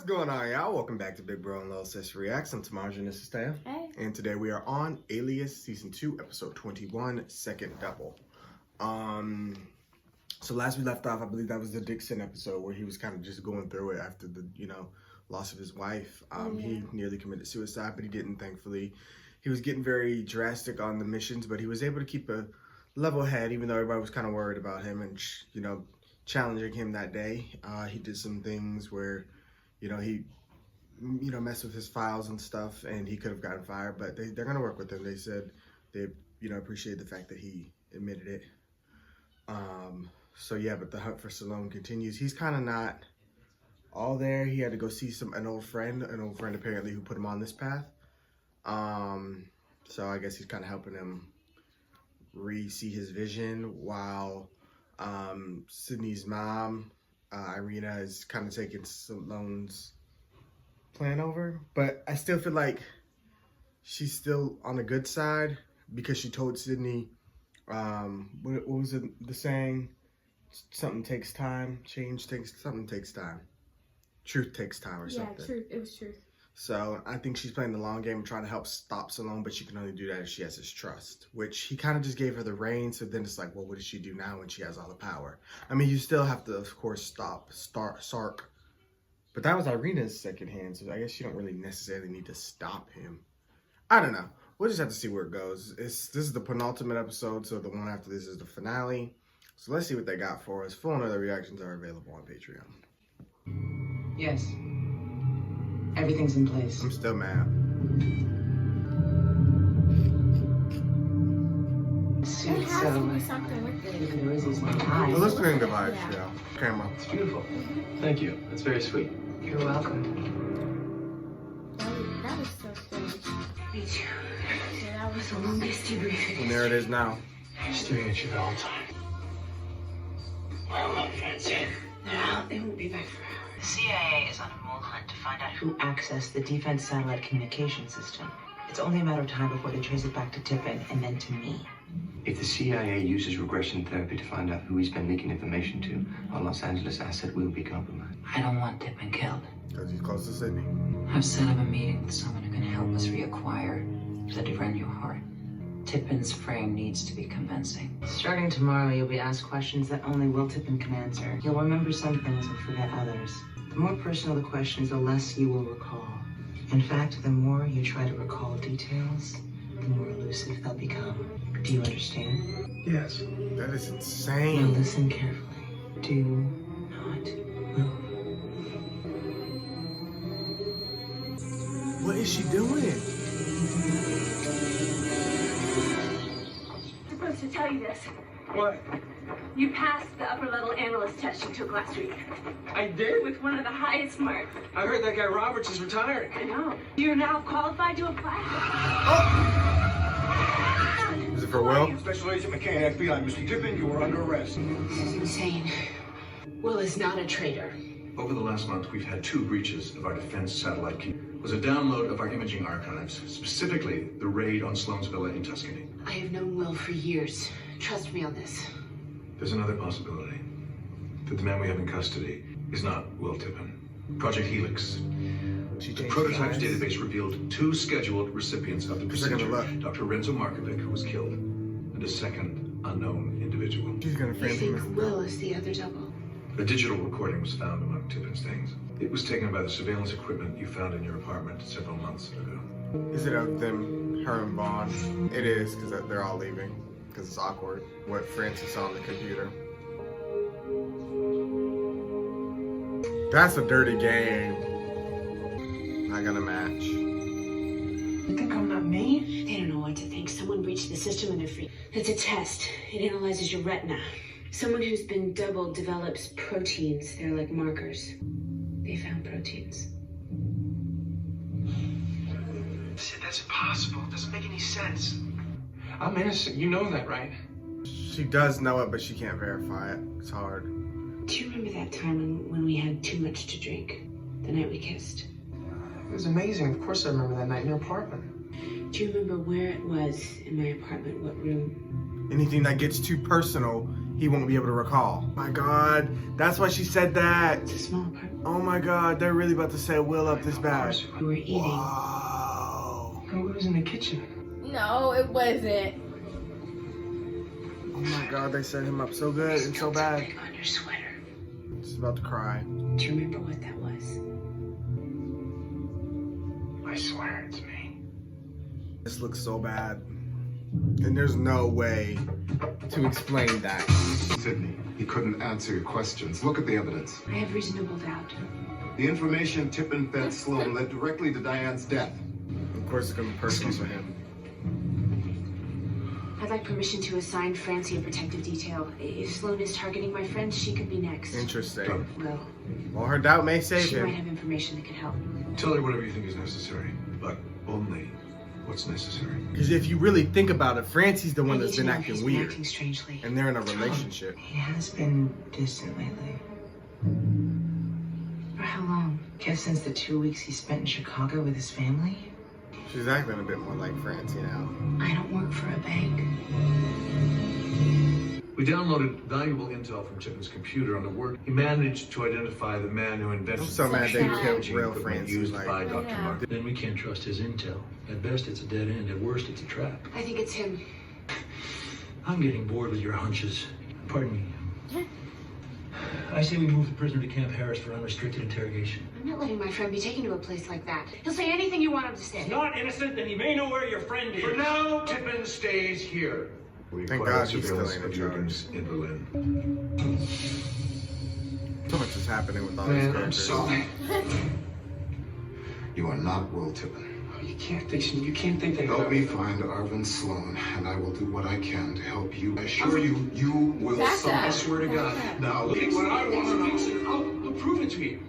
going on, y'all? Welcome back to Big Bro and Little Sis Reacts. I'm Tamarja and this is Taya. Hey. And today we are on Alias Season 2, Episode 21, Second Double. So last we left off, I believe that was the Dixon episode where he was kind of just going through it after the, loss of his wife. He nearly committed suicide, but he didn't, thankfully. He was getting very drastic on the missions, but he was able to keep a level head, even though everybody was kind of worried about him and, challenging him that day. He did some things where, he, messed with his files and stuff, and he could have gotten fired, but they're going to work with him. They said they, appreciate the fact that he admitted it. So yeah, but the hunt for Salome continues. He's kind of not all there. He had to go see an old friend apparently who put him on this path. So I guess he's kind of helping him re-see his vision while Sydney's mom, Irina, is kind of taking Salome's plan over. But I still feel like she's still on the good side because she told Sydney, what was the saying? Something takes time, something takes time. Truth takes time or something. Yeah, truth. It was truth. So I think she's playing the long game and trying to help stop Salome, but she can only do that if she has his trust, which he kind of just gave her the reins. So then it's like, well, what does she do now when she has all the power? I mean, you still have to, of course, start Sark. But that was Irina's second hand, so I guess you don't really necessarily need to stop him. I don't know. We'll just have to see where it goes. This is the penultimate episode, so the one after this is the finale. So let's see what they got for us. Full and other reactions are available on Patreon. Yes. Everything's in place. I'm still mad. There has to be something with it. There is these eyes. The listening device, yeah. Camera. It's beautiful. Thank you. That's very sweet. You're welcome. That was so strange. Me too. Yeah, that was The longest debriefing. And there it is now. Staring at you the whole time. Well, my friends. They're out. They won't be back for hours. The CIA is on a mole hunt to find out who accessed the defense satellite communication system. It's only a matter of time before they trace it back to Tippin and then to me. If the CIA uses regression therapy to find out who he's been leaking information to, our Los Angeles asset will be compromised. I don't want Tippin killed. Because he's close to Sydney. I've set up a meeting with someone who can help us reacquire the Devrenio heart. Tippin's frame needs to be convincing. Starting tomorrow, you'll be asked questions that only Will Tippin can answer. You'll remember some things and forget others. The more personal the questions, the less you will recall. In fact, the more you try to recall details, the more elusive they'll become. Do you understand? Yes. That is Now insane. listen carefully. Do not move. What is she doing? I'm supposed to tell you this. What? You passed the upper level analyst test you took last week I did? with one of the highest marks. I heard that guy Roberts is retiring. I know. You're now qualified to apply. Is it for Will? Special Agent McCann, FBI. Mr. Tippin, you are under arrest. This is insane. Will is not a traitor. Over the last month, we've had 2 breaches of our defense satellite key. It was a download of our imaging archives, specifically the raid on Sloan's villa in Tuscany. I have known Will for years. Trust me on this. There's another possibility, that the man we have in custody is not Will Tippin. Project Helix. The prototypes database revealed 2 scheduled recipients of the procedure. Dr. Renzo Markovic, who was killed, and a second unknown individual. She's gonna I frame him think Will is the other double. A digital recording was found among Tippin's things. It was taken by the surveillance equipment you found in your apartment several months ago. Is it of them, her and Vaughn? It is, because they're all leaving. Because it's awkward. What Francis saw on the computer. That's a dirty game. Not gonna match. You think I'm not me? They don't know what to think. Someone breached the system and they're free. It's a test. It analyzes your retina. Someone who's been doubled develops proteins. They're like markers. They found proteins. That's impossible. It doesn't make any sense. I'm innocent. You know that, right? She does know it, but she can't verify it. It's hard. Do you remember that time when we had too much to drink? The night we kissed? It was amazing. Of course I remember that night in your apartment. Do you remember where it was in my apartment? What room? Anything that gets too personal, he won't be able to recall. My God, that's why she said that. It's a small apartment. Oh my God, they're really about to set Will up this bad. We were eating. Wow. Who was in the kitchen? No, it wasn't. Oh my God, they set him up so good and so bad. Something on your sweater. She's about to cry. Do you remember what that was? I swear it's me. This looks so bad. And there's no way to explain that. Sydney, he couldn't answer your questions. Look at the evidence. I have reasonable doubt. The information Tippin fed Sloan led directly to Diane's death. Of course, it's gonna be personal for him. I'd like permission to assign Francie a protective detail. If Sloan is targeting my friend, she could be next. Interesting. Well, Well, her doubt may save she might him. have information that could help. Tell her whatever you think is necessary, but only what's necessary. Because if you really think about it, Francie's the one I that's need to been know if he's acting weird. acting strangely. And they're in a relationship. He has been distant lately. For how long? Guess since the 2 weeks he spent in Chicago with his family. She's acting a bit more like Francie now. I don't work for a bank. We downloaded valuable intel from Tippin's computer on the work. He managed to identify the man who invented I'm so mad they sad. killed the real equipment Francie. used Like, by Dr. Yeah. Mark. Then we can't trust his intel. At best, it's a dead end. At worst, it's a trap. I think it's him. I'm getting bored with your hunches. Pardon me. I say we move the prisoner to Camp Harris for unrestricted interrogation. I'm not letting my friend be taken to a place like that. He'll say anything you want him to say. Not innocent, then he may know where your friend is. For now, Tippin stays here. We Thank acquired God he's still surveillance in of charge. Jurgens in Berlin. so much is happening with all these Man, I'm characters. sorry. You are not Will Tippin. You can't think that. Help me find Arvin Sloan, and I will do what I can to help you. I assure you, you will That's suffer. it. I swear to God. Now, Look, look, what I want to know, I'll prove it to you.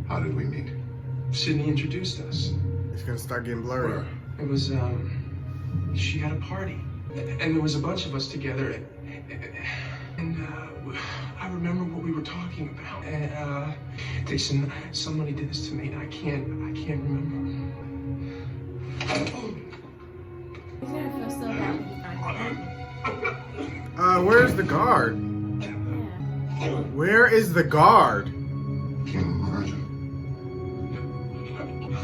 how did we meet? Sydney introduced us. It's gonna start getting blurry. It was, she had a party. And there was a bunch of us together. And I remember what we were talking about. And, Dixon, somebody did this to me. I can't remember. He's gonna feel so bad when he finds out. Where's the guard? Yeah. Where is the guard? Can you imagine?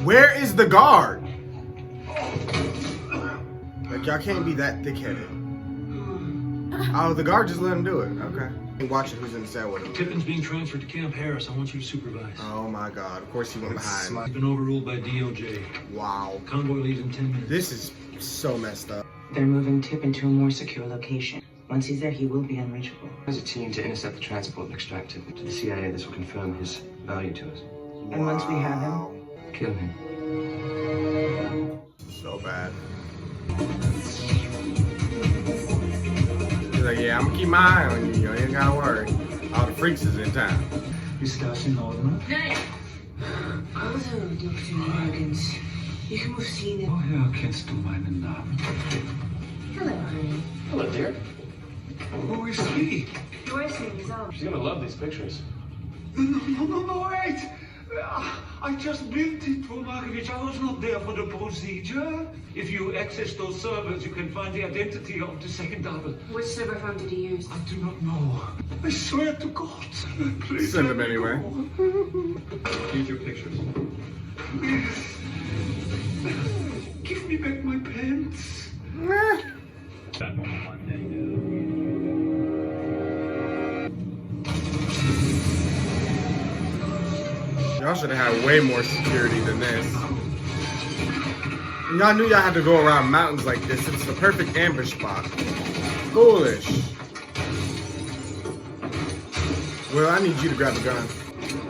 Where is the guard? Like, y'all can't be that thick-headed. Oh, the guard just let him do it. Okay. And watching who's in the cell with him. Tippin's being transferred to Camp Harris. I want you to supervise. Oh my God. Of course he went behind. He's been overruled by DOJ. Wow. Convoy leaves in 10 minutes. This is so messed up. They're moving Tippin to a more secure location. Once he's there, he will be unreachable. There's a team to intercept the transport and extract him. To the CIA, this will confirm his value to us. And once we have him, Wow. Kill him. So bad. He's like, yeah, I'm gonna keep my eye on you. You ain't gotta worry. All the freaks is in town. Ist das in Ordnung? Also, Dr. Morgans, ich muss Ihnen... Woher kennst du meinen Namen? Hello, honey. Hello, dear. Who is he? Yours is all. She's gonna love these pictures. No, wait! I just built it for Markovich. I was not there for the procedure. If you access those servers, you can find the identity of the second double. Which server phone did he use? I do not know. I swear to God. Please Send let them me anyway. go. Here's your pictures. Give me back my pants. Y'all should have had way more security than this. Y'all knew y'all had to go around mountains like this. It's the perfect ambush spot. Foolish. Well, I need you to grab a gun.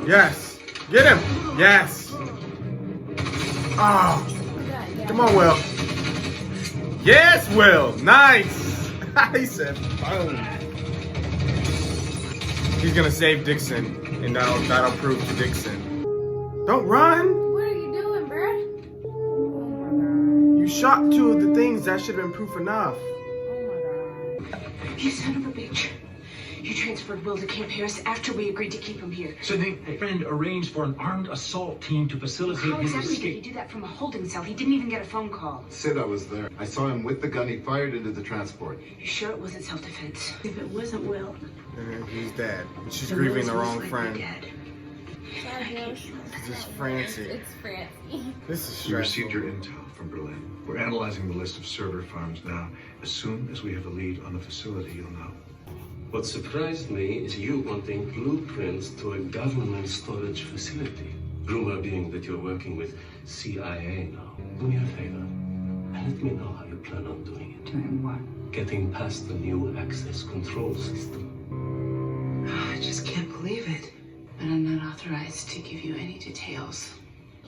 Yes. Get him. Yes. Oh. Come on, Will. Yes, Will. Nice. He said, boom. He's gonna save Dixon, and that'll prove to Dixon. Don't run. What are you doing, bruh? Oh You shot two of the things that should have been proof enough. my god. You son of a bitch. You transferred Will to Camp Harris after we agreed to keep him here. Sydney, a friend arranged for an armed assault team to facilitate How his exactly did he escape. do that from a holding cell? He didn't even get a phone call. Sid, I was there. I saw him with the gun. He fired into the transport. You sure it wasn't self-defense? If it wasn't Will, And he's dead. She's then grieving Will's the most wrong likely friend. dead. This is Francie. It's Francie. This is We received stressful. your intel from Berlin. We're analyzing the list of server farms now. As soon as we have a lead on the facility, you'll know. What surprised me is you wanting blueprints to a government storage facility. Rumor being that you're working with CIA now. Do me a favor and let me know how you plan on doing it. Doing what? Getting past the new access control system. I just can't believe it. But I'm not authorized to give you any details.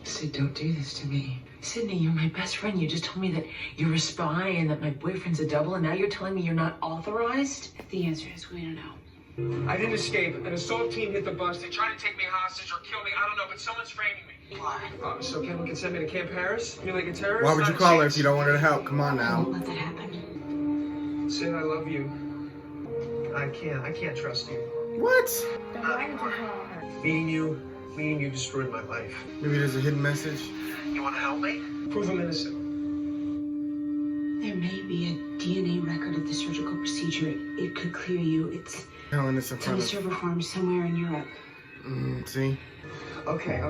Sid, don't do this to me. Sydney, you're my best friend. You just told me that you're a spy and that my boyfriend's a double, and now you're telling me you're not authorized? The answer is we don't know. I didn't escape. An assault team hit the bus. They tried to take me hostage or kill me. I don't know, but someone's framing me. Why? So Kevin can send me to Camp Harris? You're like a terrorist? Why would Not you a call her chance. if you don't want her to help? Come on I won't now. let that happen. Sid, I love you. I can't trust you. What? Then why would you call her? Meeting you destroyed my life. Maybe there's a hidden message. You want to help me? Prove I'm innocent. There may be a DNA record of the surgical procedure. It could clear you. It's Helen, this in on a front of. server farm somewhere in Europe. See? Okay.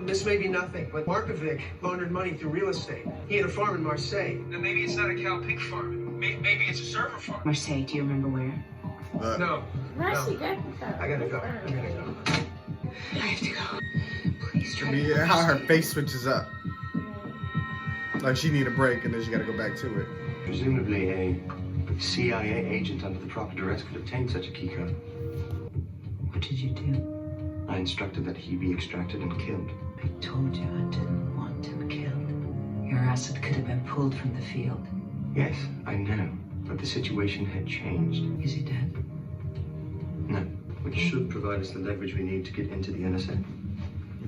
This may be nothing, but Markovic laundered money through real estate. He had a farm in Marseille. Now maybe it's not a cow pig farm. Maybe it's a server farm. Marseille, do you remember where? No. Where's she good? I gotta go. I have to go. Please try to Yeah, how her face switches up. Like she need a break and then she gotta go back to it. Presumably a CIA agent under the proper duress could obtain such a keycode. What did you do? I instructed that he be extracted and killed. I told you I didn't want him killed. Your asset could have been pulled from the field. Yes, I know, but the situation had changed. Is he dead? No, which should provide us the leverage we need to get into the NSA.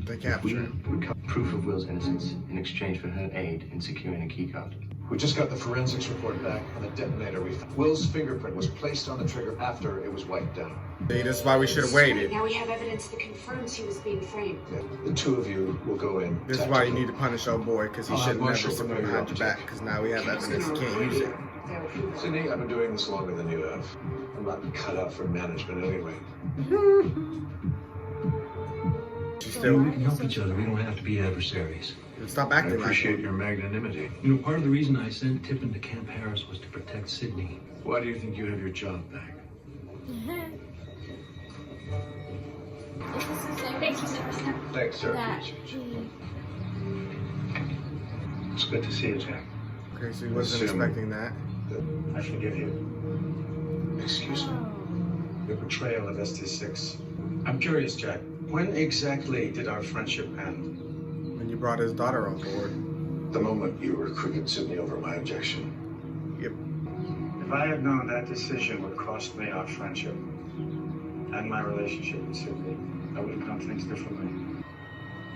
They We capture him. recover proof of Will's innocence in exchange for her aid in securing a keycard. We just got the forensics report back on the detonator. Will's fingerprint was placed on the trigger after it was wiped down. See, that's why we should have waited. Now we have evidence that confirms he was being framed. Yeah, the two of you will go in. This is why you need to punish old boy, because he I'll have should never Marshall someone prepare your behind your back, because now we have evidence he can't use it. Sydney, I've been doing this longer than you have. I'm not cut out for management anyway. She's We still. can help each other. We don't have to be adversaries. Stop I acting like appreciate it. your magnanimity. You know, part of the reason I sent Tippin to Camp Harris was to protect Sydney. Why do you think you have your job back? Is this the same person Thanks, sir. that It's good to see you, Jack. Okay, so he wasn't Assume. expecting that. I forgive you. Excuse me? Your betrayal of ST6. I'm curious, Jack. When exactly did our friendship end? When you brought his daughter on board. The moment you recruited Sydney over my objection. Yep. If I had known that decision would cost me our friendship and my relationship with Sydney, I would have done things differently.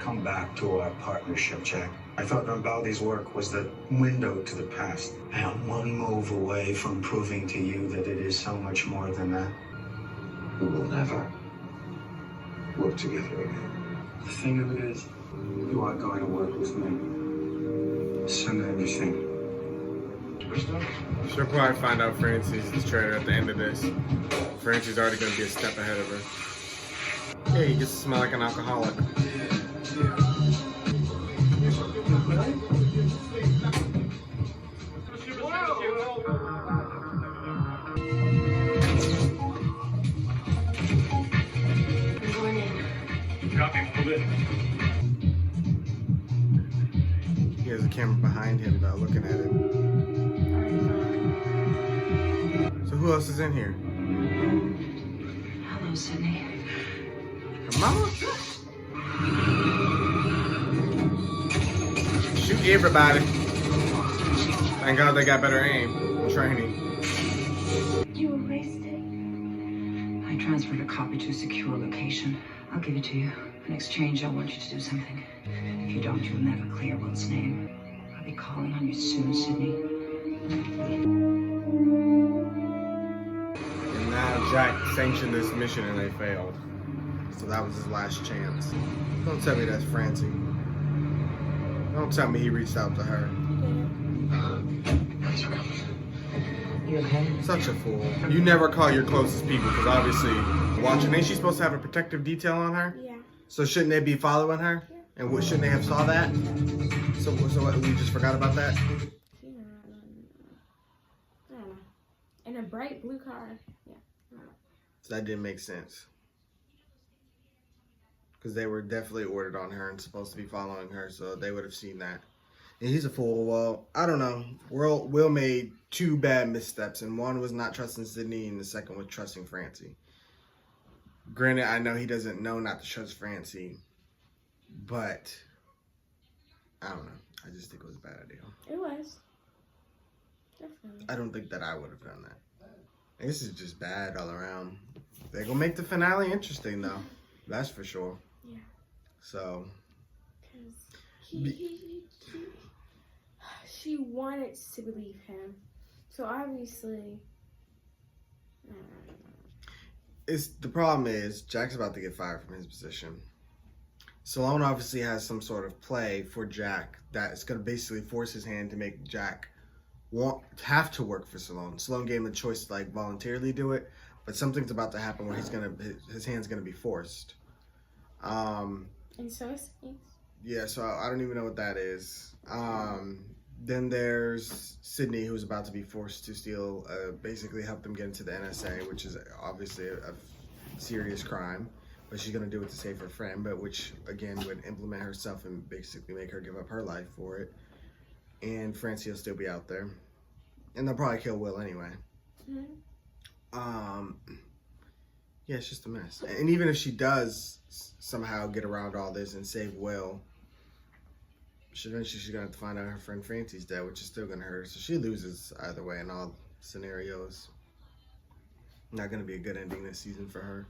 Come back to our partnership, Jack. I thought Rambaldi's work was the window to the past. I am one move away from proving to you that it is so much more than that. We will never work together again. The thing of it is, you are going to work with me. Send everything. She'll probably find out Francie's the traitor at the end of this. Francie's already going to be a step ahead of her. Hey, he gets to smell like an alcoholic. He has a camera behind him, though, looking at him. So who else is in here? Hello, Sydney. Her mama? Shoot everybody. Thank God they got better aim and training. you erased it? I transferred a copy to a secure location. I'll give it to you. In exchange, I want you to do something. If you don't, you'll never clear Will's name. I'll be calling on you soon, Sydney. And now Jack sanctioned this mission and they failed. So that was his last chance. Don't tell me that's Francie. Don't tell me he reached out to her. You okay? Such a fool. You never call your closest people because obviously watching. Ain't she supposed to have a protective detail on her? Yeah. So shouldn't they be following her? Yeah. And what, shouldn't they have saw that? So what, we just forgot about that? I don't know. In a bright blue car. Yeah. I don't know. So that didn't make sense. Because they were definitely ordered on her and supposed to be following her, so they would have seen that. And he's a fool. Well, I don't know. Will made 2 bad missteps, and one was not trusting Sydney, and the second was trusting Francie. Granted, I know he doesn't know not to trust Francie, but I don't know. I just think it was a bad idea. It was. Definitely. I don't think that I would have done that. This is just bad all around. They're going to make the finale interesting, though. That's for sure. Yeah. So. Because she wanted to believe him. So obviously. The problem is Jack's about to get fired from his position. Salone obviously has some sort of play for Jack that is going to basically force his hand to make Jack have to work for Salone. Salone gave him the choice to like voluntarily do it, but something's about to happen where his hand's gonna be forced. And so is Sydney's. Yeah, so I don't even know what that is. Then there's Sydney, who's about to be forced to steal, basically help them get into the NSA, which is obviously a serious crime. But she's going to do it to save her friend, but which, again, would implement herself and basically make her give up her life for it. And Francie will still be out there. And they'll probably kill Will anyway. Mm-hmm. Yeah, it's just a mess. And even if she does somehow get around all this and save Will, eventually she's going to have to find out her friend Francie's dead, which is still going to hurt her. So she loses either way in all scenarios. Not going to be a good ending this season for her.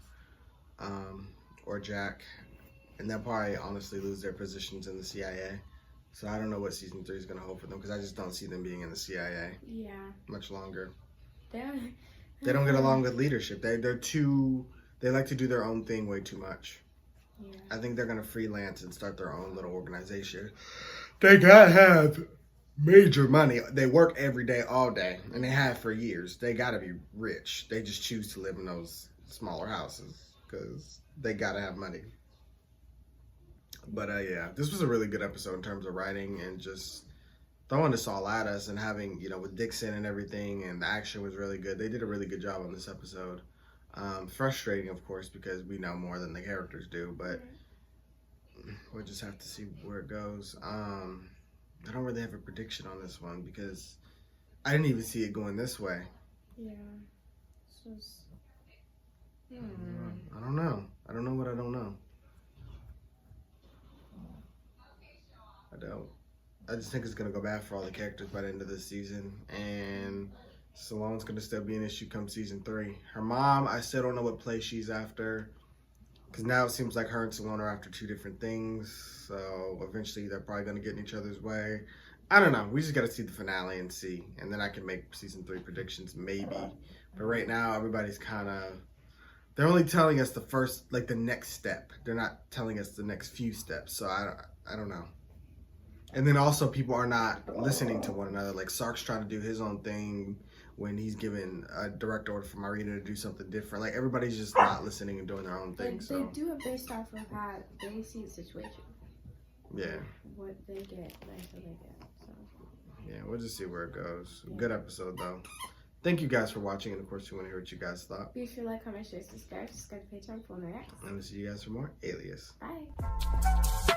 Or Jack. And they'll probably honestly lose their positions in the CIA. So I don't know what season 3 is going to hold for them because I just don't see them being in the CIA much longer. They don't get along with leadership. They like to do their own thing way too much. Yeah. I think they're going to freelance and start their own little organization. They got to have major money. They work every day, all day, and they have for years. They got to be rich. They just choose to live in those smaller houses because they got to have money. But yeah, this was a really good episode in terms of writing and just throwing this all at us and having, with Dixon and everything, and the action was really good. They did a really good job on this episode. Frustrating, of course, because we know more than the characters do, but we'll just have to see where it goes. I don't really have a prediction on this one because I didn't even see it going this way. Yeah. It's just... I don't know. I don't know what I don't know. I don't. I just think it's going to go bad for all the characters by the end of this season. And Salone's going to still be an issue come season 3. Her mom, I still don't know what place she's after. Because now it seems like her and Salone are after 2 different things. So eventually they're probably going to get in each other's way. I don't know. We just got to see the finale and see. And then I can make season 3 predictions, maybe. But right now, everybody's kind of... They're only telling us the next step. They're not telling us the next few steps. So I don't know. And then also people are not listening to one another. Like Sark's trying to do his own thing when he's given a direct order from Marina to do something different. Like everybody's just not listening and doing their own thing. They do it based off of how they see the situation. Yeah. What they get, that's what they get. So. Yeah, we'll just see where it goes. Yeah. Good episode though. Thank you guys for watching, and of course we want to hear what you guys thought. Be sure to like, comment, share, subscribe to Patreon for more. And we'll see you guys for more Alias. Bye.